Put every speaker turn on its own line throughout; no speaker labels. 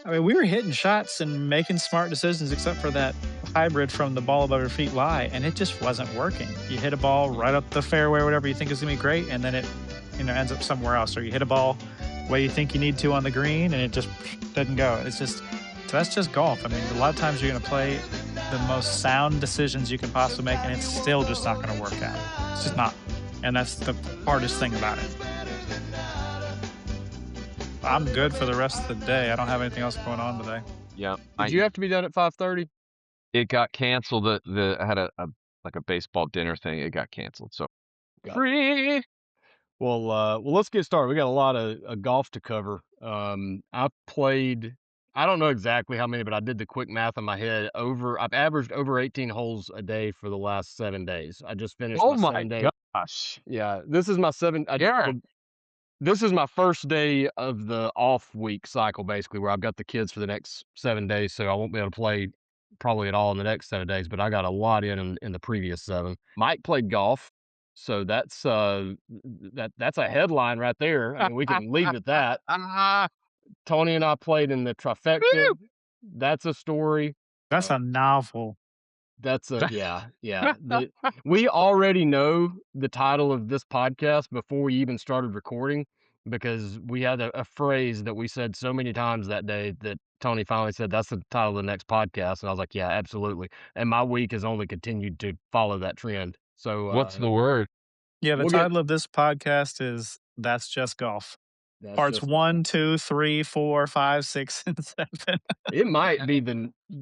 I mean, we were hitting shots and making smart decisions, except for that hybrid from the ball above your feet lie, and it just wasn't working. You hit a ball right up the fairway, whatever you think is gonna be great, and then it, ends up somewhere else. Or you hit a ball where you think you need to on the green, and it just doesn't go. It's just, so that's just golf. I mean, a lot of times you're gonna play the most sound decisions you can possibly make, and it's still just not gonna work out. It's just not, and that's the hardest thing about it. I'm good for the rest of the day. I don't have anything else going on today.
Yeah.
Did you have to be done at 5:30?
It got canceled. I had a like a baseball dinner thing. It got canceled. So
Got it.
free.
Well, let's get started. We got a lot of golf to cover. I played, I don't know exactly how many, but I did the quick math in my head. I've averaged over 18 holes a day for the last 7 days. I just finished
Oh
my
my
7-day.
gosh.
Yeah, this is my
Yeah.
this is my first day of the off week cycle, basically, where I've got the kids for the next 7 days, so I won't be able to play probably at all in the next 7 days, but I got a lot in the previous 7. Mike played golf, so that's that's a headline right there. I mean, we can leave it at that.
Ah,
Tony and I played in the Trifecta.
woo!
That's a story.
That's a novel.
That's a yeah. We already know the title of this podcast before we even started recording, because we had a phrase that we said so many times that day that Tony finally said, "That's the title of the next podcast." And I was like, "Yeah, absolutely." And my week has only continued to follow that trend. So
What's the word?
Yeah, the
We'll get-
title of this podcast is That's Just Golf.
that's
Parts
just-
1, 2, 3, 4, 5, 6, and 7.
It might be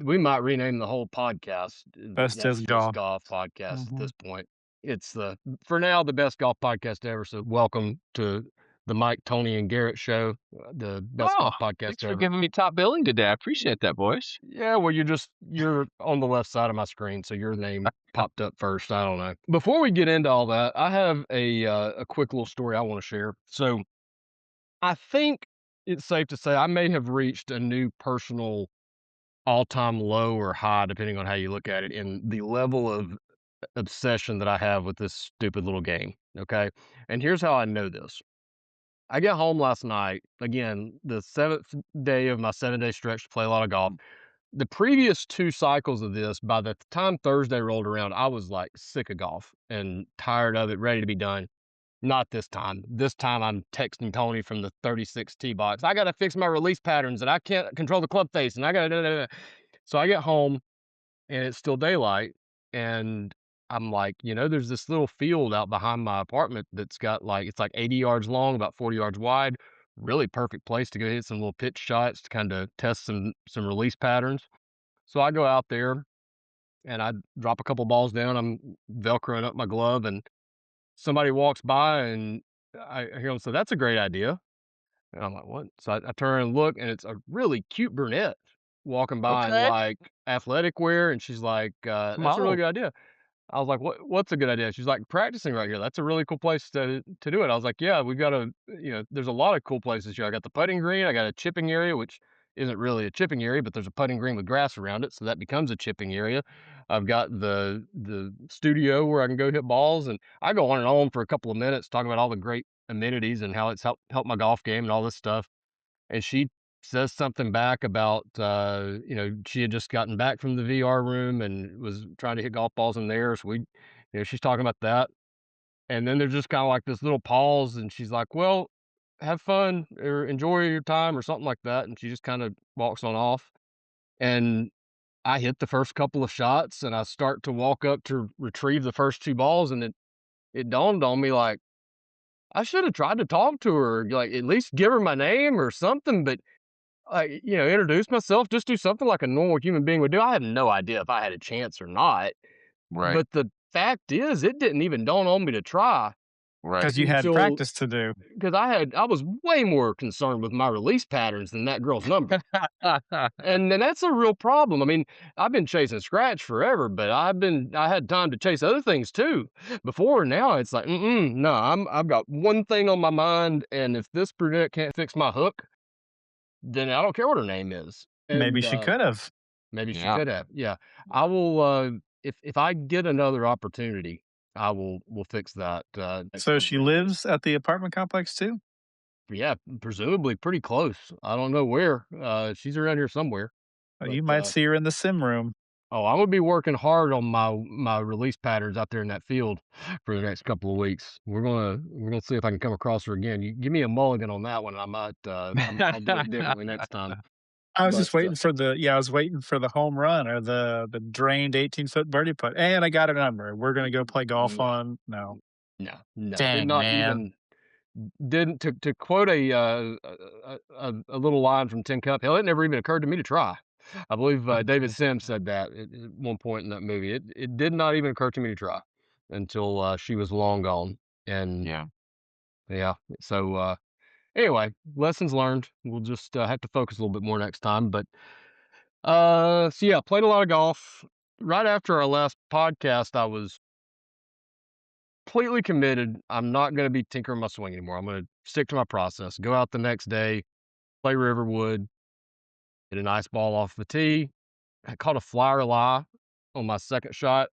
we might rename the whole podcast.
That's Just Golf.
Podcast at this point. It's for now the best golf podcast ever. So welcome to the Mike, Tony, and Garrett show, the best golf podcast
Thanks
ever.
for giving me top billing today. I appreciate that, boys.
Yeah, well, you're on the left side of my screen, so your name popped up first. I don't know. Before we get into all that, I have a quick little story I want to share. So I think it's safe to say I may have reached a new personal all-time low or high, depending on how you look at it, in the level of obsession that I have with this stupid little game. Okay. And here's how I know this. I get home last night, again, the 7th day of my 7-day stretch to play a lot of golf. The previous 2 cycles of this, by the time Thursday rolled around, I was like sick of golf and tired of it, ready to be done. Not this time. This time I'm texting Tony from the 36 tee box. I got to fix my release patterns and I can't control the club face and I got to. So I get home and it's still daylight. And I'm like, there's this little field out behind my apartment that's got it's like 80 yards long, about 40 yards wide. Really perfect place to go hit some little pitch shots to kind of test some release patterns. So I go out there and I drop a couple balls down. I'm Velcroing up my glove and somebody walks by and I hear them say, "That's a great idea." And I'm like, "What?" So I turn and look, and it's a really cute brunette walking by
Okay.
in athletic wear. And she's like, "That's a really
on.
good idea." I was like, "What's a good idea?" She's like, "Practicing right here. That's a really cool place to do it." I was like, "Yeah, we've got there's a lot of cool places here. I got the putting green. I got a chipping area, which isn't really a chipping area, but there's a putting green with grass around it, so that becomes a chipping area. I've got the studio where I can go hit balls." And I go on and on for a couple of minutes talking about all the great amenities and how it's helped my golf game and all this stuff. And she says something back about, she had just gotten back from the VR room and was trying to hit golf balls in there. So she's talking about that. And then there's just kind of like this little pause. And she's like, "Well, have fun or enjoy your time," or something like that. And she just kind of walks on off. And I hit the first couple of shots and I start to walk up to retrieve the first 2 balls. And it dawned on me, like, I should have tried to talk to her, like at least give her my name or something, but introduce myself, just do something like a normal human being would do. I had no idea if I had a chance or not.
Right.
But the fact is, it didn't even dawn on me to try.
Right.
Because you had
So-
practice to do.
Because I was way more concerned with my release patterns than that girl's number. And then that's a real problem. I mean, I've been chasing scratch forever, but I had time to chase other things too. Before, now it's like, no, I've got one thing on my mind, and if this brunette can't fix my hook, then I don't care what her name is.
Maybe
And,
she could have.
Maybe she
Yeah.
could have. Yeah. I will, if I get another opportunity, we'll fix that.
So she lives at the apartment complex too?
Yeah, presumably pretty close. I don't know where. She's around here somewhere. But
You might see her in the sim room.
oh, I'm gonna be working hard on my release patterns out there in that field for the next couple of weeks. We're gonna see if I can come across her again. You give me a mulligan on that one, I might I'll do it differently next time.
I was
But
just waiting for I was waiting for the home run or the drained 18-foot birdie putt, and I got a number. We're gonna go play golf
no,
on no.
no, did
Dang,
not
man.
even didn't to quote a little line from Tin Cup. Hell, it never even occurred to me to try. I believe David Sims said that at one point in that movie. It did not even occur to me to try until she was long gone. And
Yeah.
yeah, so anyway, lessons learned. We'll just have to focus a little bit more next time. But so yeah, played a lot of golf. Right after our last podcast, I was completely committed. I'm not going to be tinkering my swing anymore. I'm going to stick to my process. Go out the next day, play Riverwood, hit a nice ball off the tee. I caught a flyer lie on my second shot,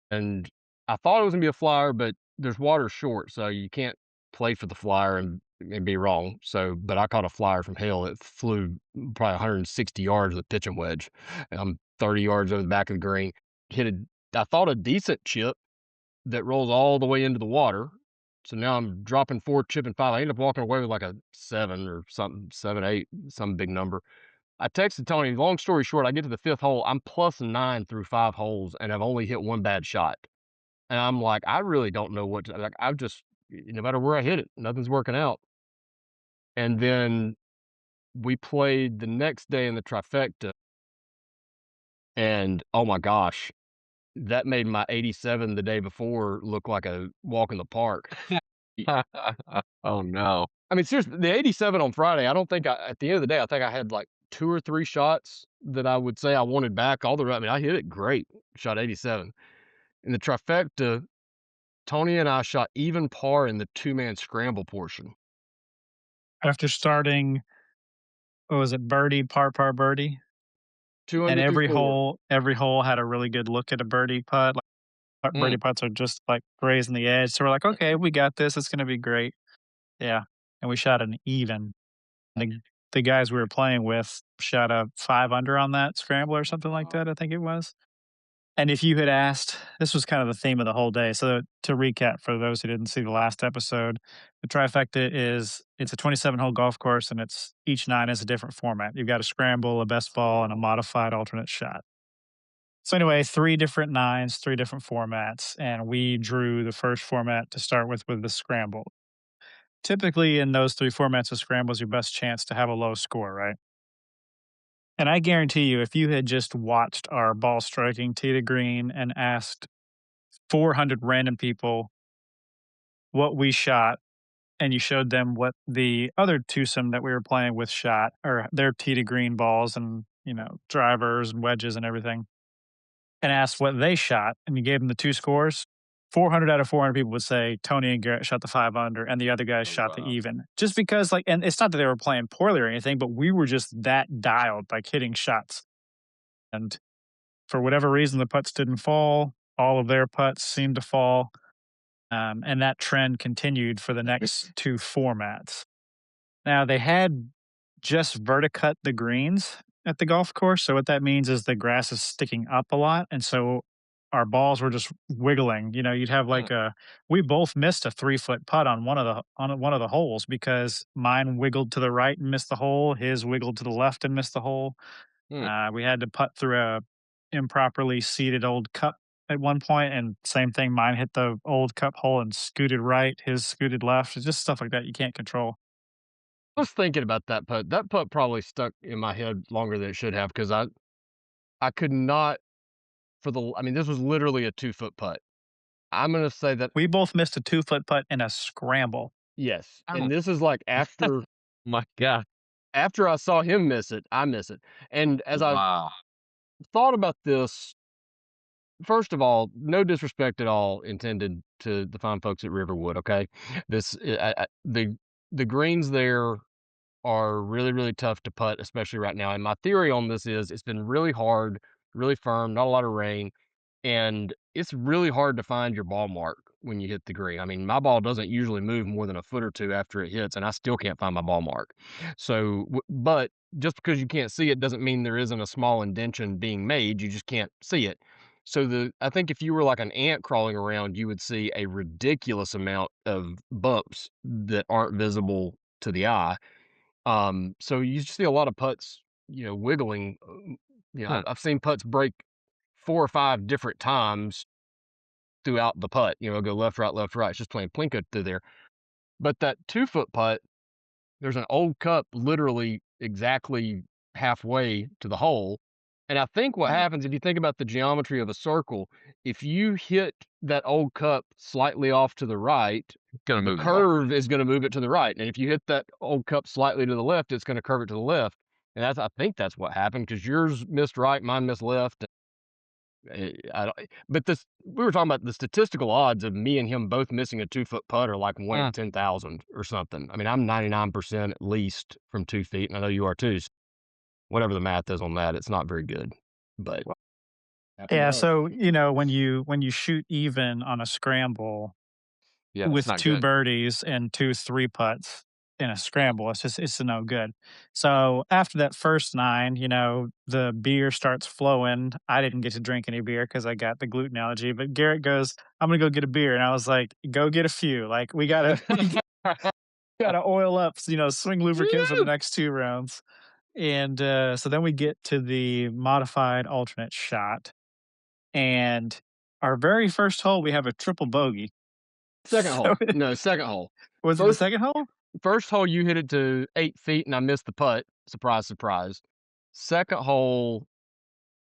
and I thought it was gonna be a flyer, but there's water short, so you can't play for the flyer and be wrong. So, but I caught a flyer from hell. It flew probably 160 yards with pitching wedge. And I'm 30 yards over the back of the green. Hit I thought a decent chip that rolls all the way into the water. So now I'm dropping 4, chipping 5. I ended up walking away with like a 7 or something, 7, 8, some big number. I texted Tony, long story short, I get to the 5th hole. I'm +9 through 5 holes, and I've only hit 1 bad shot. And I'm like, I really don't know what to, like, I've just, no matter where I hit it, nothing's working out. And then we played the next day in the Trifecta, and oh my gosh, that made my 87 the day before look like a walk in the park.
Oh, no.
I mean, seriously, the 87 on Friday, I don't think at the end of the day, I think I had like 2 or 3 shots that I would say I wanted back all the way. I mean, I hit it great, shot 87. In the Trifecta, Tony and I shot even par in the 2-man scramble portion.
After starting, what was it, birdie, par, birdie?
2
And
under 2 forward.
every hole had a really good look at a birdie putt. Like,
Mm.
birdie putts are just like grazing the edge. So we're like, okay, we got this. It's gonna be great. Yeah. And we shot an even. The guys we were playing with shot a 5 under on that scramble or something like that, I think it was. And if you had asked, this was kind of the theme of the whole day. So to recap, for those who didn't see the last episode, the Trifecta it's a 27-hole golf course, and it's each 9 is a different format. You've got a scramble, a best ball, and a modified alternate shot. So anyway, 3 different 9s, 3 different formats, and we drew the first format to start with the scramble. Typically, in those 3 formats of scrambles, your best chance to have a low score, right? And I guarantee you, if you had just watched our ball striking tee to green and asked 400 random people what we shot, and you showed them what the other twosome that we were playing with shot, or their tee to green balls and, drivers and wedges and everything, and asked what they shot, and you gave them the 2 scores, 400 out of 400 people would say Tony and Garrett shot the 5 under, and the other guys
Oh,
shot the
wow.
even. Just because, like, and it's not that they were playing poorly or anything, but we were just that dialed, like hitting shots. And for whatever reason, the putts didn't fall. All of their putts seemed to fall. And that trend continued for the next 2 formats. Now, they had just verticut the greens at the golf course. So, what that means is the grass is sticking up a lot. And so our balls were just wiggling. You'd have like we both missed a 3-foot putt on one of the holes because mine wiggled to the right and missed the hole. His wiggled to the left and missed the hole.
Mm.
We had to putt through a improperly seated old cup at one point, and same thing. Mine hit the old cup hole and scooted right. His scooted left. It's just stuff like that you can't control.
I was thinking about that putt. That putt probably stuck in my head longer than it should have because I could not I mean, this was literally a 2-foot putt. I'm gonna say that
We both missed a 2-foot putt in a scramble.
yes,
Oh.
and this is like
My God.
after I saw him miss it, I miss it. And as I
Wow.
thought about this, first of all, no disrespect at all intended to the fine folks at Riverwood. Okay, this the greens there are really really tough to putt, especially right now. And my theory on this is it's been really hard, really firm, not a lot of rain, and it's really hard to find your ball mark when you hit the green. I mean, my ball doesn't usually move more than a foot or two after it hits, and I still can't find my ball mark. So, but just because you can't see it doesn't mean there isn't a small indention being made. You just can't see it. So I think if you were like an ant crawling around, you would see a ridiculous amount of bumps that aren't visible to the eye. So you just see a lot of putts, wiggling.
Huh.
I've seen putts break 4 or 5 different times throughout the putt. Go left, right, left, right. It's just playing plinko through there. But that 2-foot putt, there's an old cup literally exactly halfway to the hole. And I think what happens, if you think about the geometry of a circle, if you hit that old cup slightly off to the right,
Gonna
the
move
curve is going to move it to the right. And if you hit that old cup slightly to the left, it's going to curve it to the left. And I think that's what happened, because yours missed right, mine missed left. I don't, but we were talking about the statistical odds of me and him both missing a 2-foot putt are like 1 in 10,000 or something. I mean, I'm 99% at least from 2 feet, and I know you are too. So whatever the math is on that, it's not very good. But
Yeah, so when you shoot even on a scramble
Yeah, it's
with
not
2
good.
birdies and 2 3-putts in a scramble, it's a no good. So after that first 9, the beer starts flowing. I didn't get to drink any beer because I got the gluten allergy. But Garrett goes, "I'm gonna go get a beer," and I was like, "Go get a few. Like we gotta gotta oil up, swing lubricant for the next 2 rounds." And so then we get to the modified alternate shot, and our very first hole we have a triple bogey.
second
So
hole. No, second hole.
was it the second hole?
First hole, you hit it to 8 feet, and I missed the putt. Surprise, surprise. Second hole,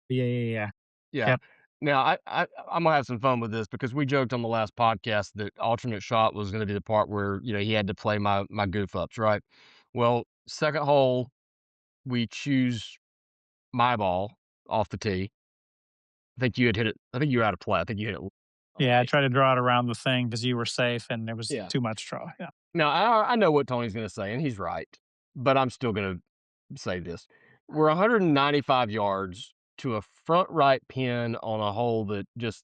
Yeah.
yeah.
Yep.
Now, I'm gonna have some fun with this, because we joked on the last podcast that alternate shot was gonna be the part where, he had to play my goof ups, right? Well, second hole, we choose my ball off the tee. I think you had hit it. I think you were out of play. I think you hit it off
Yeah,
the
I
tee.
tried to draw it around the thing because you were safe and there was
Yeah.
too much draw. Yeah.
Now, I know what Tony's gonna say, and he's right, but I'm still gonna say this. We're 195 yards to a front right pin on a hole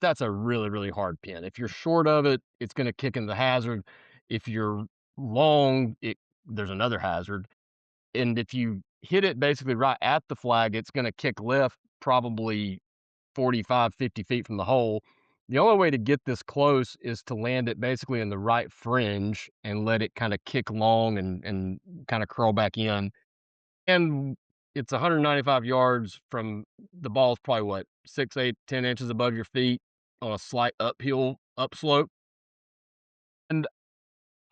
that's a really, really hard pin. If you're short of it, it's going to kick in the hazard. If you're long, there's another hazard. And if you hit it basically right at the flag, it's going to kick left probably 45, 50 feet from the hole. The only way to get this close is to land it basically in the right fringe and let it kind of kick long and kind of curl back in. And it's 195 yards from the ball's probably what, 6, 8, 10 inches above your feet on a slight uphill upslope. And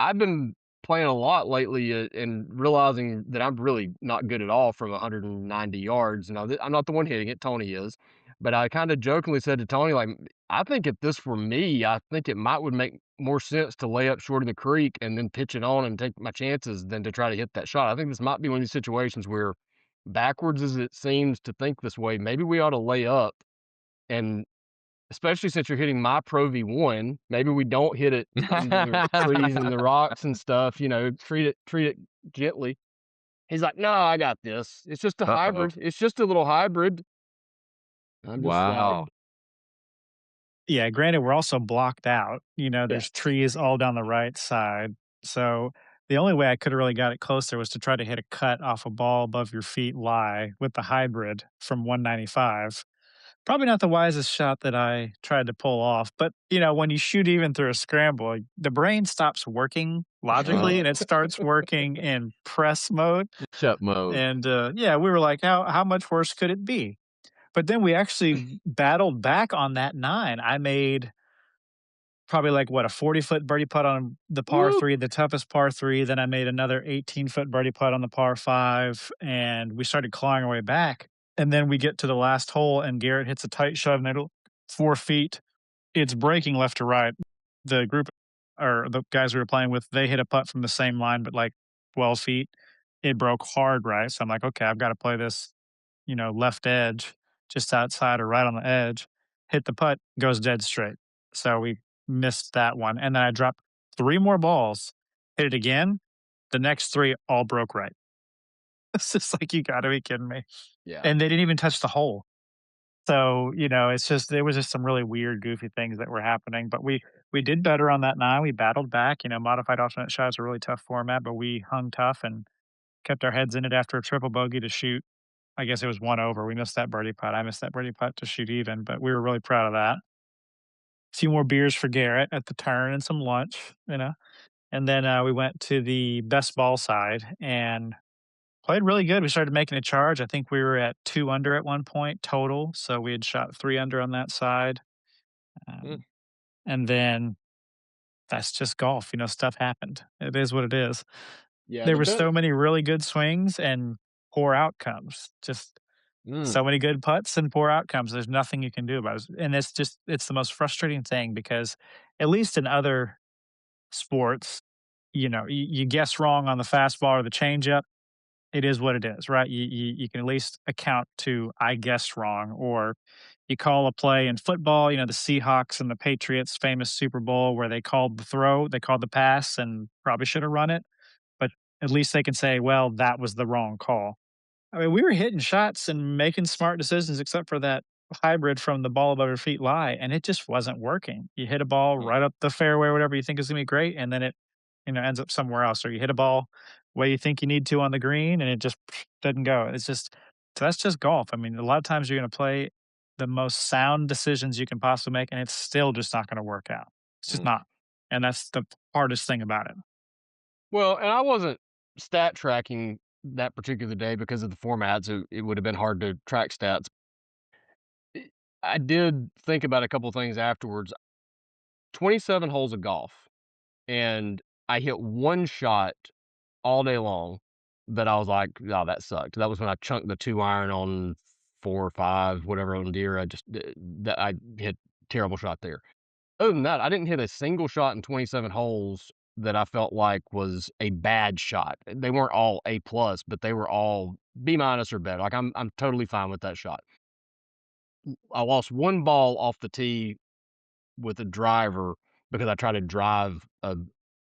I've been playing a lot lately, and realizing that I'm really not good at all from 190 yards. Now, I'm not the one hitting it, Tony is. But I kind of jokingly said to Tony, like, I think if this were me, I think it would make more sense to lay up short of the creek and then pitch it on and take my chances than to try to hit that shot. I think this might be one of these situations where, backwards as it seems to think this way, maybe we ought to lay up, and especially since you're hitting my Pro V1, maybe we don't hit it into the trees and the rocks and stuff, treat it gently. He's like, "No, I got this. It's just a hybrid. It's just a little hybrid." I'm just like,
Wow.
Yeah. Granted, we're also blocked out.
yeah,
There's trees all down the right side. So the only way I could have really got it closer was to try to hit a cut off a ball above your feet lie with the hybrid from 195. Probably not the wisest shot that I tried to pull off. But, when you shoot even through a scramble, the brain stops working logically and it starts working in press mode.
Shut mode.
And yeah, we were like, how much worse could it be? But then we actually battled back on that 9. I made probably like what, a 40-foot birdie putt on the par
whoop.
3, the toughest par 3. Then I made another 18-foot birdie putt on the par 5, and we started clawing our way back. And then we get to the last hole, and Garrett hits a tight shove, and it'll 4 feet. It's breaking left to right. The group, or the guys we were playing with, they hit a putt from the same line, but like 12 feet. It broke hard right. So I'm like, okay, I've got to play this, left edge, just outside or right on the edge. Hit the putt, goes dead straight. So we missed that one. And then I dropped 3 more balls, hit it again. The next 3 all broke right. It's just like, you got to be kidding me.
Yeah.
And they didn't even touch the hole. So, it's just there was just some really weird, goofy things that were happening, but we did better on that 9, we battled back, modified alternate shot is a really tough format, but we hung tough and kept our heads in it after a triple bogey to shoot. I guess it was 1 over. We missed that birdie putt. I missed that birdie putt to shoot even, but we were really proud of that. A few more beers for Garrett at the turn and some lunch. And then we went to the best ball side and played really good. We started making a charge. I think we were at 2 under at one point total. So we had shot 3 under on that side.
Mm.
Um, and then that's just golf. Stuff happened. It is what it is.
Yeah,
There
the
were
best.
so many really good swings and poor outcomes. Just
Mm.
so many good putts and poor outcomes. There's nothing you can do about it. And it's the most frustrating thing because at least in other sports, you guess wrong on the fastball or the changeup. It is what it is, right? You can at least account to I guessed wrong, or you call a play in football. The Seahawks and the Patriots famous Super Bowl where they called the throw, they called the pass, and probably should have run it, but at least they can say, well, that was the wrong call. I mean, we were hitting shots and making smart decisions, except for that hybrid from the ball above your feet lie, and it just wasn't working. You hit a ball
Mm.
right up the fairway, whatever you think is gonna be great, and then it, ends up somewhere else. Or you hit a ball where you think you need to on the green, and it just doesn't go. It's just so that's just golf. I mean, a lot of times you're gonna play the most sound decisions you can possibly make, and it's still just not gonna work out. It's just
Mm.
not, and that's the hardest thing about it.
Well, and I wasn't stat tracking that particular day because of the format, so it would have been hard to track stats. I I did think about a couple things afterwards. 27 holes of golf, and I hit one shot all day long that I was like, "Oh, that sucked." That was when I chunked the 2 iron on 4 or 5, whatever on deer. I just that I hit terrible shot there. Other than that, I didn't hit a single shot in 27 holes that I felt like was a bad shot. They weren't all A plus, but they were all B minus or better. Like I'm totally fine with that shot. I lost one ball off the tee with a driver because I tried to drive a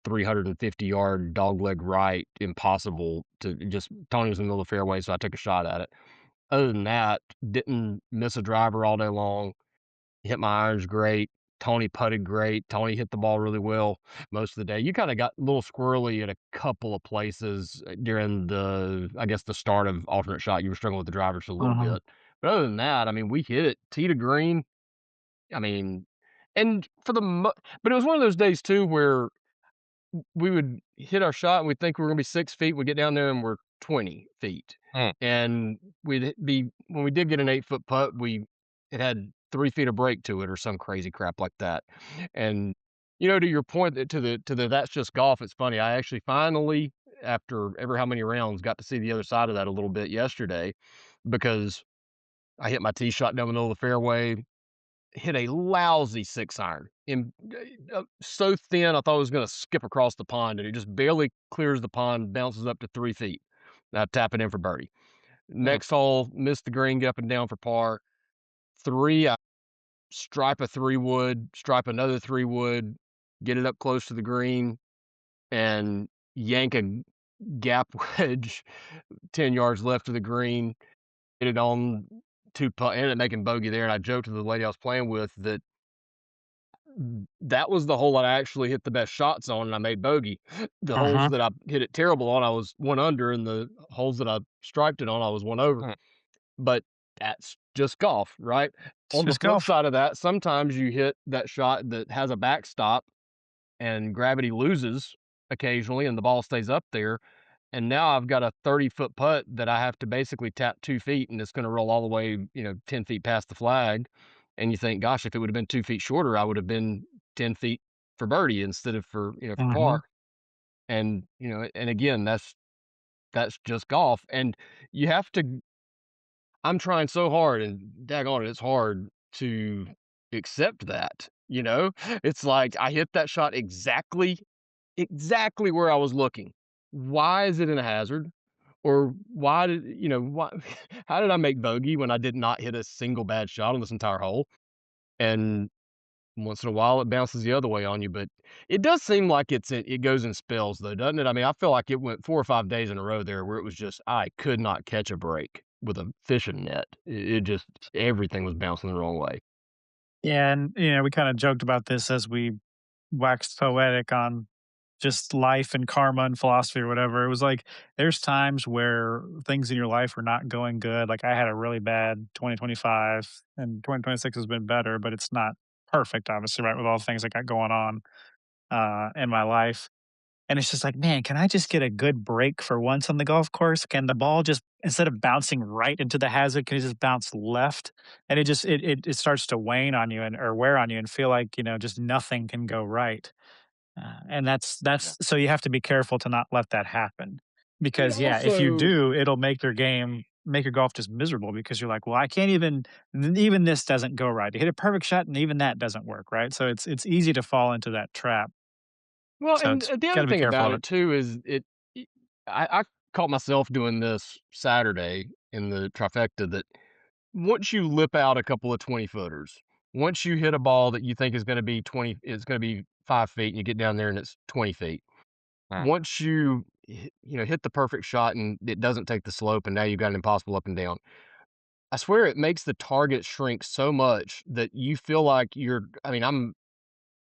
350-yard dogleg right, impossible to just Tony was in the middle of the fairway, so I took a shot at it. Other than that, didn't miss a driver all day long. Hit my irons great. Tony putted great. Tony hit the ball really well most of the day. You kind of got a little squirrely at a couple of places during I guess, the start of alternate shot. You were struggling with the drivers a little
Mhm.
bit. But other than that, I mean, we hit it tee to green. I mean, and but it was one of those days too where we would hit our shot and we'd think we were gonna be 6 feet. We get down there and we're 20 feet.
Mm.
And we'd be when we did get an 8-foot putt, it had 3 feet of break to it or some crazy crap like that. And, to your point to the that's just golf, it's funny. I actually finally, after ever how many rounds, got to see the other side of that a little bit yesterday because I hit my tee shot down the middle of the fairway, hit a lousy 6 iron so thin I thought it was gonna skip across the pond, and it just barely clears the pond, bounces up to 3 feet. And I tap it in for birdie.
Mm.
Next hole, missed the green, get up and down for par. 3, I stripe a 3 wood, stripe another 3 wood, get it up close to the green, and yank a gap wedge 10 yards left of the green, hit it on 2 putt, ended up making bogey there, and I joked to the lady I was playing with that that was the hole I actually hit the best shots on, and I made bogey. The holes
Mhm.
that I hit it terrible on, I was 1 under, and the holes that I striped it on, I was 1 over.
Mm.
But that's just golf, right?
It's
On the
just
flip
golf.
side of that, sometimes you hit that shot that has a backstop and gravity loses occasionally and the ball stays up there. And now I've got a 30-foot putt that I have to basically tap 2 feet and it's going to roll all the way, 10 feet past the flag. And you think, gosh, if it would have been 2 feet shorter, I would have been 10 feet for birdie instead of for
Mhm.
par. And, and again, that's just golf. And you have to I'm trying so hard and daggone it, it's hard to accept that, you know? It's like I hit that shot exactly where I was looking. Why is it in a hazard? Or why how did I make bogey when I did not hit a single bad shot on this entire hole? And once in a while it bounces the other way on you, but it does seem like it goes in spells though, doesn't it? I mean, I feel like it went 4 or 5 days in a row there where it was just I could not catch a break. with a fishing net. It just everything was bouncing the wrong way.
Yeah, and we kind of joked about this as we waxed poetic on just life and karma and philosophy or whatever. It was like there's times where things in your life are not going good. Like I had a really bad 2025 and 2026 has been better, but it's not perfect, obviously, right? With all the things I got going on in my life. And it's just like, man, can I just get a good break for once on the golf course? Can the ball just instead of bouncing right into the hazard, can it just bounce left? And it starts to wane on you and or wear on you and feel like just nothing can go right. And
Yeah.
that's so you have to be careful to not let that happen
And
because yeah, if you
also,
do, it'll make your golf just miserable because you're like, well, I can't even this doesn't go right. You hit a perfect shot and even that doesn't work right. So it's easy to fall into that trap.
well,
So
and
it's
the
got
other
to be
thing
careful
about
of
it
it.
too is I caught myself doing this Saturday in the trifecta that once you lip out a couple of 20-footers, once you hit a ball that you think is going to be 20, it's going to be 5 feet, and you get down there and it's 20 feet.
Mm.
Once you hit the perfect shot and it doesn't take the slope, and now you've got an impossible up and down. I swear it makes the target shrink so much that you feel like you're. I mean,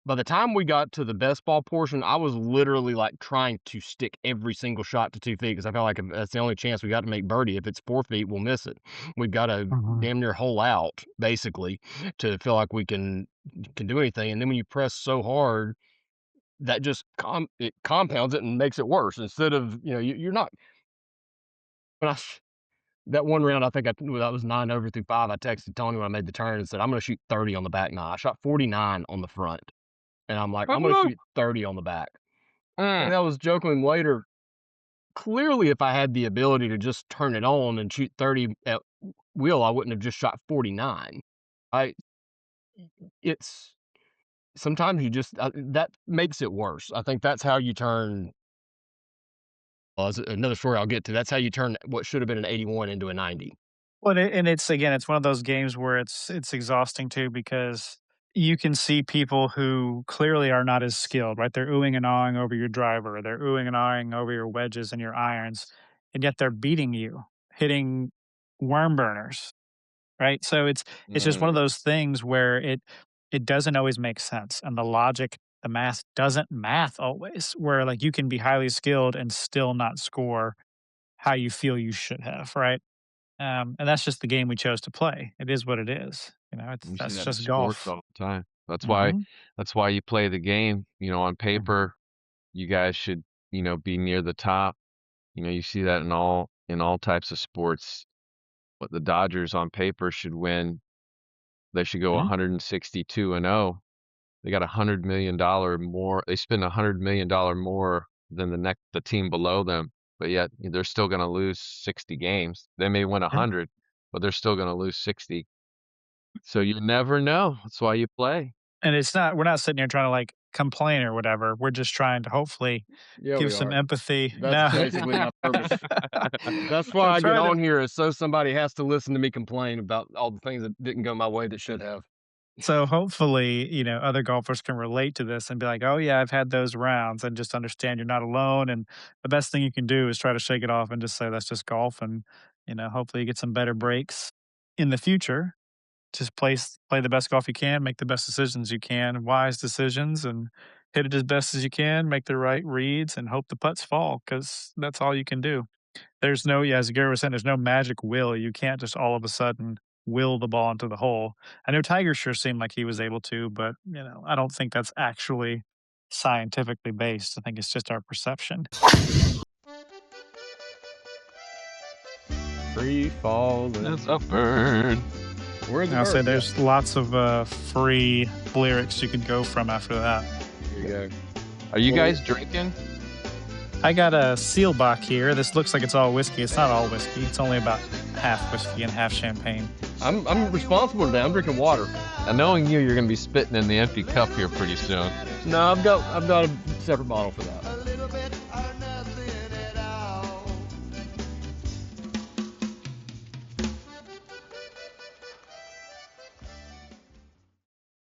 by the time we got to the best ball portion, I was literally like trying to stick every single shot to 2 feet because I felt like that's the only chance we got to make birdie. If it's 4 feet, we'll miss it. We've got to
Mhm.
damn near hole out basically to feel like we can do anything. And then when you press so hard, that just it compounds it and makes it worse. Instead of you're not. When that one round, I think that was 9 over through 5. I texted Tony when I made the turn and said I'm going to shoot 30 on the back nine. I shot 49 on the front, and I'm like I'm going to shoot 30 on the back.
Mm.
And I was joking later. Clearly, if I had the ability to just turn it on and shoot 30 at will, I wouldn't have just shot 49. I it's sometimes you just that makes it worse. I think that's how you turn. Well, it's another story I'll get to. That's how you turn what should have been an 81 into a 90.
Well, and it's again, it's one of those games where it's exhausting too because you can see people who clearly are not as skilled, right? They're oohing and awing over your driver, or they're oohing and awing over your wedges and your irons, and yet they're beating you, hitting worm burners, right? So it's just one of
Mm.
those things where it doesn't always make sense, and the logic, the math doesn't math always. Where like you can be highly skilled and still not score how you feel you should have, right? And that's just the game we chose to play. It is what it is.
You see
That's
that in
just
sports
golf.
all the time.
Hmm.
That's why you play the game. On
Hmm.
paper, you guys should, be near the top. You see that in all types of sports. What the Dodgers on paper should win, they should go
Hmm.
162-0. They got $100 million more. They spend $100 million more than the team below them, but yet they're still going to lose 60 games. They may win
Yeah.
100, but they're still going to lose 60. So you never know. That's why you play.
And we're not sitting here trying to like complain or whatever. We're just trying to hopefully
Yeah,
give
we
some
are.
empathy.
That's
No.
basically my purpose. That's why
I'm
I get
trying to
on here is so somebody has to listen to me complain about all the things that didn't go my way that should have.
so hopefully, other golfers can relate to this and be like, "Oh yeah, I've had those rounds," and just understand you're not alone. And the best thing you can do is try to shake it off and just say that's just golf. And hopefully you get some better breaks in the future. Just play the best golf you can, make the best decisions you can, wise decisions, and hit it as best as you can. Make the right reads and hope the putts fall because that's all you can do. There's no, yeah, as Garrett was saying, there's no magic will. You can't just all of a sudden will the ball into the hole. I know Tiger sure seemed like he was able to, but I don't think that's actually scientifically based. I think it's just our perception.
Free falling.
That's a bird.
Where's the
I'll say
bird?
there's lots of free lyrics you could go from after that.
Here you go.
Are you
Well,
guys drinking?
I got a Sealbach here. This looks like it's all whiskey. It's not all whiskey. It's only about half whiskey and half champagne.
I'm responsible today. I'm drinking water.
And knowing you're going to be spitting in the empty cup here pretty soon.
No, I've got a separate bottle for that.